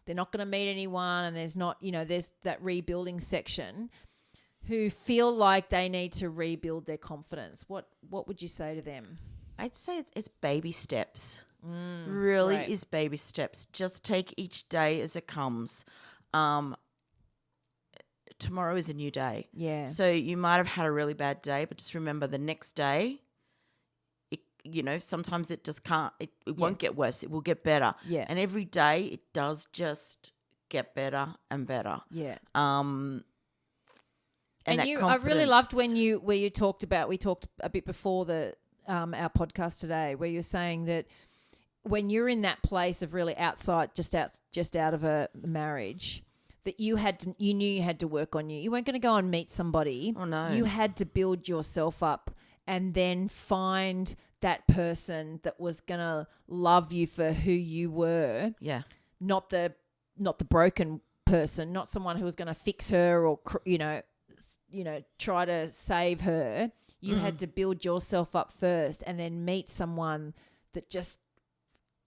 they're not going to meet anyone and there's not, there's that rebuilding section, who feel like they need to rebuild their confidence? What would you say to them? I'd say it's baby steps. Really is baby steps. Just take each day as it comes. Tomorrow is a new day. Yeah. So you might have had a really bad day, but just remember the next day, sometimes it just can't, it won't get worse. It will get better. Yeah. And every day it does just get better and better. Yeah. And I really loved where you talked about, we talked a bit before our podcast today, where you're saying that when you're in that place of really just out of a marriage, that you knew you had to work on you. You weren't going to go and meet somebody. Oh no. You had to build yourself up and then find that person that was going to love you for who you were. Yeah. Not the broken person, not someone who was going to fix her or try to save her. You had to build yourself up first and then meet someone that just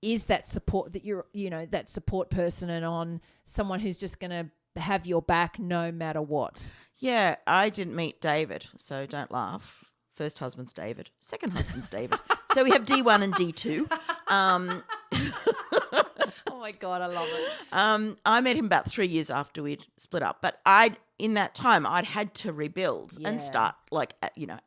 is that support, that you're, that support person, and on someone who's just going to have your back no matter what. Yeah, I didn't meet David, so don't laugh. First husband's David. Second husband's David. So we have D1 and D2. Oh my God, I love it. I met him about 3 years after we'd split up, but in that time, I'd had to rebuild and start,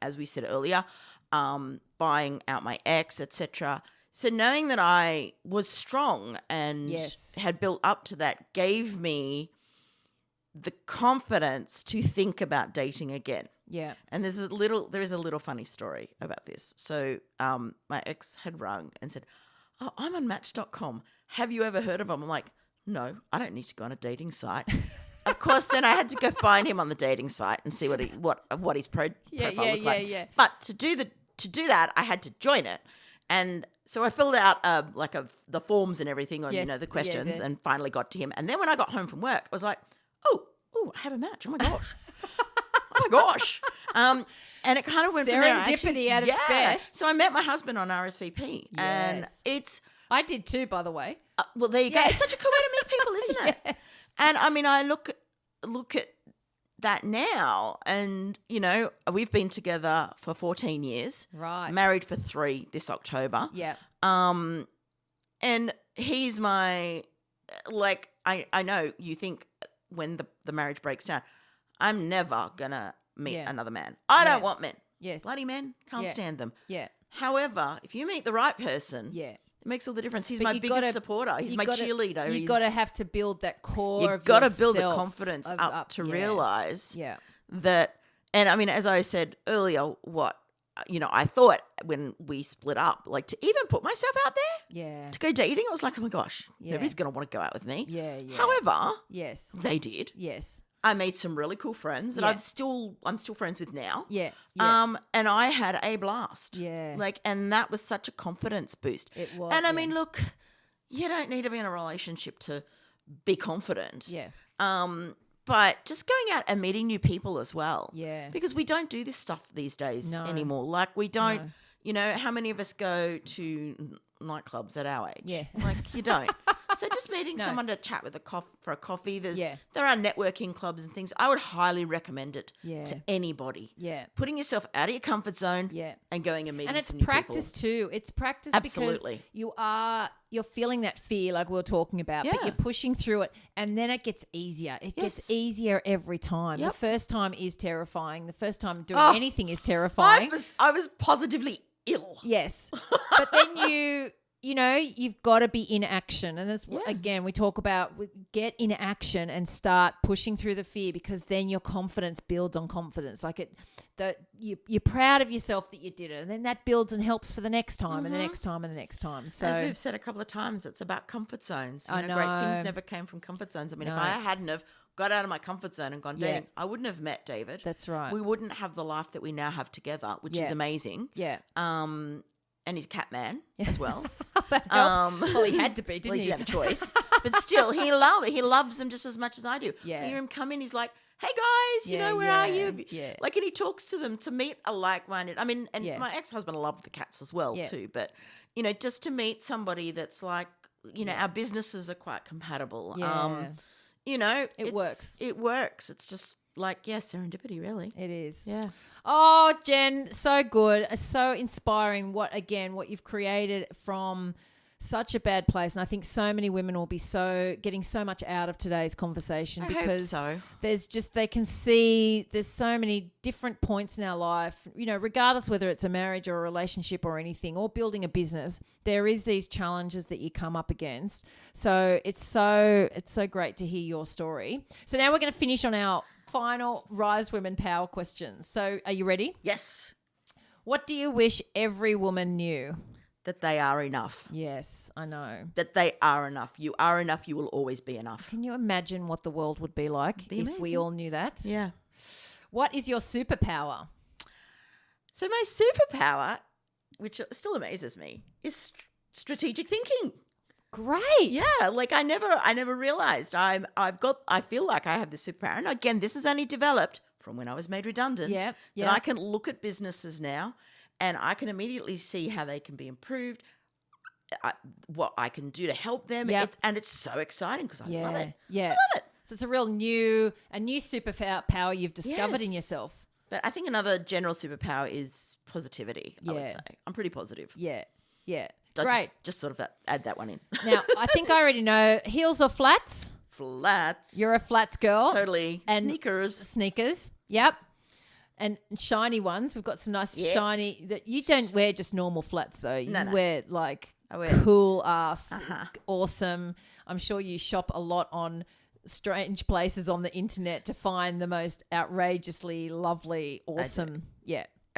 as we said earlier, buying out my ex, etc. So knowing that I was strong and had built up to that gave me the confidence to think about dating again. Yeah. And there is a little funny story about this. So my ex had rung and said, "Oh, I'm on Match.com. Have you ever heard of him?" I'm like, "No, I don't need to go on a dating site." Of course, then I had to go find him on the dating site and see what his profile looked like. Yeah. But to do that, I had to join it, and so I filled out the forms and everything on the questions, and finally got to him. And then when I got home from work, I was like, "Oh, I have a match! Oh my gosh, oh my gosh!" And it kind of went from there. Serendipity at its best. So I met my husband on RSVP, and I did too, by the way. Well, there you go. It's such a cool way to meet people, isn't it? Yes. And I mean, I look at that now, and we've been together for 14 years, right? Married for 3 this October. Yeah. And he's my I know you think when the marriage breaks down, I'm never gonna meet another man. I don't want men. Yes. Bloody men, can't stand them. Yeah. However, if you meet the right person, it makes all the difference. He's my biggest supporter. He's my cheerleader. You've got to have to build that core of yourself. You've got to build the confidence up to realise that. And I mean, as I said earlier, I thought when we split up, like to even put myself out there, to go dating, I was like, oh my gosh, nobody's going to want to go out with me. However, they did. I made some really cool friends that I'm still friends with now. And I had a blast. And that was such a confidence boost. It was. And I mean, look, you don't need to be in a relationship to be confident. But just going out and meeting new people as well. Because we don't do this stuff these days anymore. Like we don't, how many of us go to nightclubs at our age? Like you don't. So just meeting someone to chat with for a coffee. There are networking clubs and things. I would highly recommend it to anybody. Putting yourself out of your comfort zone and going and meeting some new people. And it's practice too. It's practice Absolutely. Because you're feeling that fear like we were talking about, but you're pushing through it and then it gets easier. It gets easier every time. The first time is terrifying. The first time doing anything is terrifying. I was positively ill. Yes. But then you've got to be in action. And that's, again, we talk about get in action and start pushing through the fear, because then your confidence builds on confidence. Like you're proud of yourself that you did it. And then that builds and helps for the next time and the next time and the next time. So, as we've said a couple of times, it's about comfort zones. Great things never came from comfort zones. I mean, if I hadn't have got out of my comfort zone and gone dating, I wouldn't have met David. That's right. We wouldn't have the life that we now have together, which is amazing. And he's cat man as well. Well, he had to be, didn't he? He didn't have a choice. But still, he loves them just as much as I do. I hear him come in, he's like, hey guys, where are you? Like, and he talks to them to meet a like-minded. I mean, and my ex-husband loved the cats as well too. But, just to meet somebody that's like, our businesses are quite compatible. It works. It works. It's just like, serendipity, really. It is. Yeah. Oh, Jen, so good. So inspiring what you've created from such a bad place. And I think so many women will be getting so much out of today's conversation, because they can see there's so many different points in our life, regardless whether it's a marriage or a relationship or anything, or building a business, there is these challenges that you come up against. So it's so great to hear your story. So now we're going to finish on our final Rise Women Power questions. So are you ready? Yes. What do you wish every woman knew? That they are enough. Yes, I know. That they are enough. You are enough. You will always be enough. Can you imagine what the world would be like if we all knew that? Yeah. What is your superpower? So my superpower, which still amazes me, is strategic thinking. Great. Yeah, like I never realized I feel like I have the superpower. And again, this is only developed from when I was made redundant. That I can look at businesses now and I can immediately see how they can be improved, what I can do to help them. And it's so exciting because I love it. I love it. So it's a new superpower you've discovered in yourself. But I think another general superpower is positivity, I would say. I'm pretty positive. Yeah. Great. Just sort of add that one in. Now, I think I already know, heels or flats? Flats. You're a flats girl. Totally. And Sneakers. Yep. And shiny ones. We've got some nice shiny that you don't wear just normal flats though. You wear like cool ass, awesome. I'm sure you shop a lot on strange places on the internet to find the most outrageously lovely, awesome.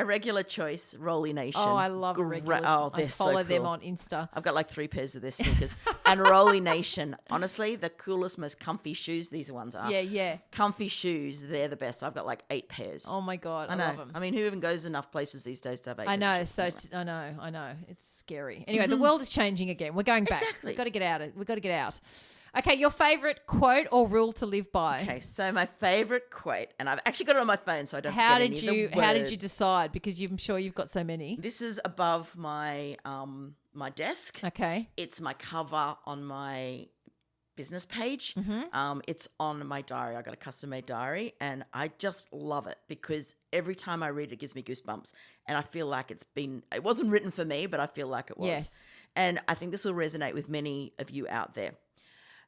A regular choice, Rolly Nation. Oh, I love regular. Oh, they're so cool. I follow them on Insta. I've got like 3 pairs of their sneakers. And Rolly Nation, honestly, the coolest, most comfy shoes these ones are. Yeah. Comfy shoes, they're the best. I've got like 8 pairs. Oh my God, I love them. I mean, who even goes enough places these days to have 8 pairs? I know. It's scary. Anyway, the world is changing again. We're going back. Exactly. We've got to get out. Okay, your favourite quote or rule to live by? Okay, so my favourite quote, and I've actually got it on my phone so I don't forget any of the words. How did you decide? Because I'm sure you've got so many. This is above my my desk. Okay. It's my cover on my business page. It's on my diary. I got a custom-made diary, and I just love it because every time I read it, it gives me goosebumps, and I feel like it wasn't written for me, but I feel like it was. Yes. And I think this will resonate with many of you out there.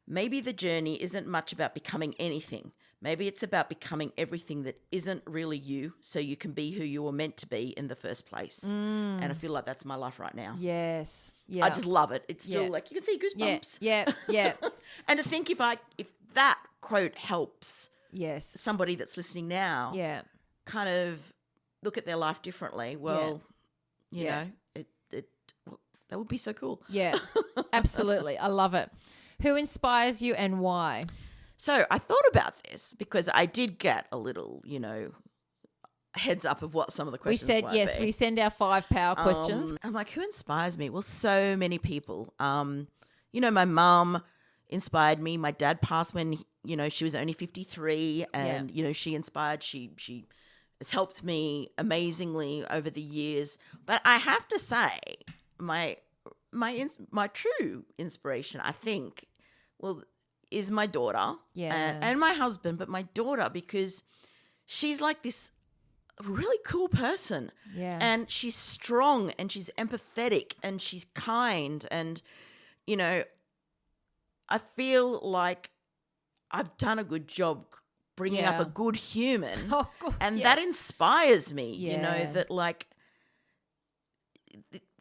Maybe the journey isn't much about becoming anything. Maybe it's about becoming everything that isn't really you so you can be who you were meant to be in the first place. And I feel like that's my life right now. Yes. Yeah. I just love it. It's still like you can see goosebumps. Yeah. And to think if that quote helps somebody that's listening now kind of look at their life differently, well, you know, that would be so cool. Yeah, absolutely. I love it. Who inspires you and why? So I thought about this because I did get a little, heads up of what some of the questions might be. We send our 5 power questions. I'm like, who inspires me? Well, so many people. My mum inspired me. My dad passed when, she was only 53 and, she inspired. She has helped me amazingly over the years. But I have to say, my true inspiration, I think, is my daughter and my husband, but my daughter, because she's like this really cool person. Yeah. And she's strong and she's empathetic and she's kind. And, I feel like I've done a good job bringing up a good human. Oh, good. And that inspires me, that like,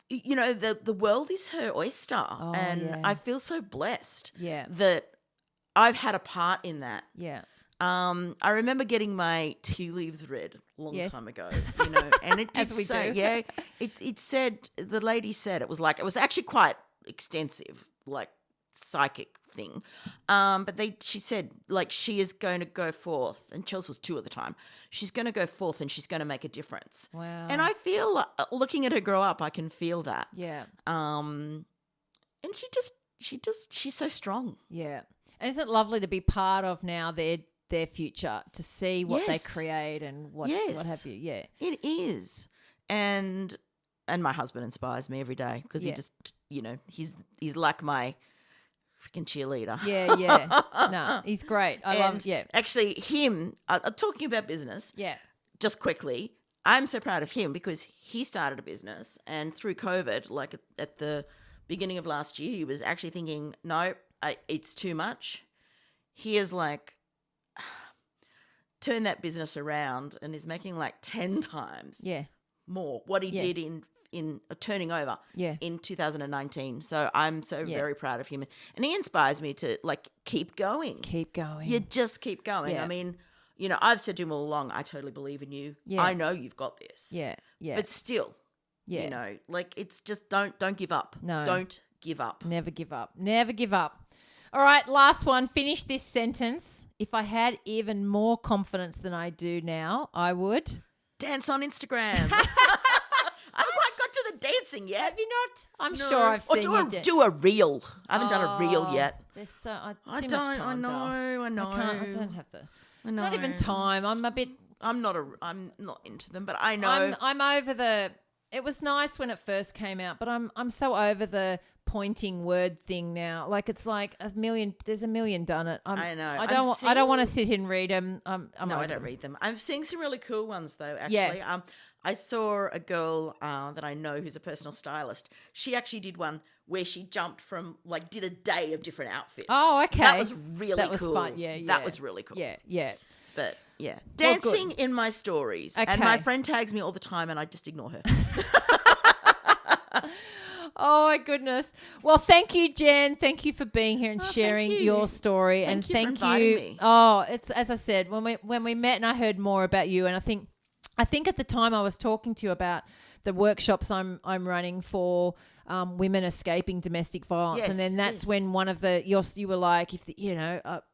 the world is her oyster. I feel so blessed that I've had a part in that. Yeah. I remember getting my tea leaves read a long time ago, and it did say, it said, the lady said, it was actually quite extensive, like psychic thing. But she said, like, she is going to go forth, and Chelsea was 2 at the time. She's going to go forth and she's going to make a difference. Wow. And I feel like, looking at her grow up, I can feel that. Yeah. And she's so strong. Yeah. And isn't it lovely to be part of now their future, to see what they create and what have you? Yeah. It is. And my husband inspires me every day because he just, he's like my freaking cheerleader. Yeah. No, he's great. I love Actually, him, talking about business, just quickly, I'm so proud of him because he started a business, and through COVID, like at the beginning of last year, he was actually thinking, no, it's too much. He is like turned that business around and is making like 10 times more what he did in turning over in 2019. So I'm so very proud of him. And he inspires me to like keep going. Keep going. You just keep going. Yeah. I mean, I've said to him all along, I totally believe in you. Yeah. I know you've got this. Yeah. But still, like it's just don't give up. No. Don't give up. Never give up. Never give up. All right, last one. Finish this sentence. If I had even more confidence than I do now, I would dance on Instagram. I haven't quite got to the dancing yet. Have you not? I'm sure I've seen you do a reel. I haven't done a reel yet. There's too much I time. know. I don't have the. I know. Not even time. I'm not into them, but I know. I'm over the. It was nice when it first came out, but I'm so over the pointing word thing now. Like it's like there's a million done it. I know. I don't want to sit here and read them. I don't read them. I'm seeing some really cool ones though. Actually, yeah. I saw a girl that I know who's a personal stylist. She actually did one where she jumped from did a day of different outfits. Oh, okay. That was really cool. That was fun. Yeah. That was really cool. Yeah. But yeah, dancing in my stories, and my friend tags me all the time, and I just ignore her. Oh my goodness! Well, thank you, Jen. Thank you for being here and sharing your story. Thank you for inviting me. Oh, it's as I said when we met, and I heard more about you, and I think at the time I was talking to you about the workshops I'm running for women escaping domestic violence, and then that's when one of you were like,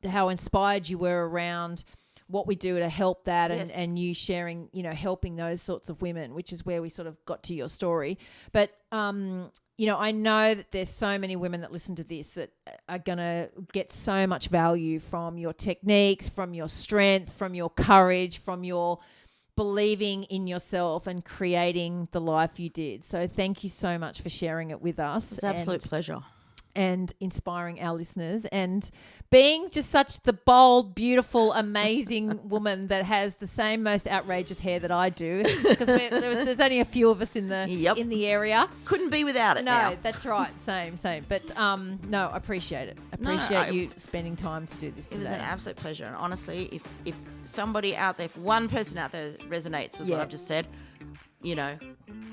how inspired you were around what we do to help that, and you sharing, helping those sorts of women, which is where we sort of got to your story. But, I know that there's so many women that listen to this that are going to get so much value from your techniques, from your strength, from your courage, from your believing in yourself and creating the life you did. So thank you so much for sharing it with us. It's an absolute pleasure. And inspiring our listeners and being just such the bold, beautiful, amazing woman that has the same most outrageous hair that I do, because there's only a few of us in the area. Couldn't be without it. No, that's right. Same. But no, I appreciate it. Appreciate you spending time to do this today. It was an absolute pleasure. And honestly, if somebody out there, if one person out there resonates with what I've just said,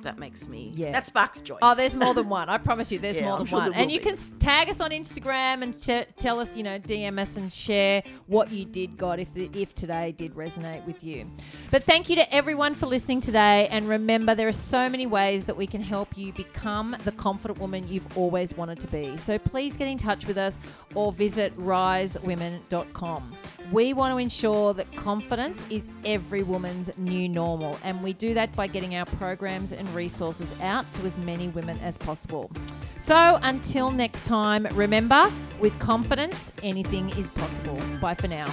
that makes me, that sparks joy. Oh, there's more than one. I promise you there's more than one. And you can tag us on Instagram and tell us, DM us and share what you did got if today did resonate with you. But thank you to everyone for listening today. And remember, there are so many ways that we can help you become the confident woman you've always wanted to be. So please get in touch with us or visit risewomen.com. We want to ensure that confidence is every woman's new normal, and we do that by getting our programs and resources out to as many women as possible. So until next time, remember, with confidence, anything is possible. Bye for now.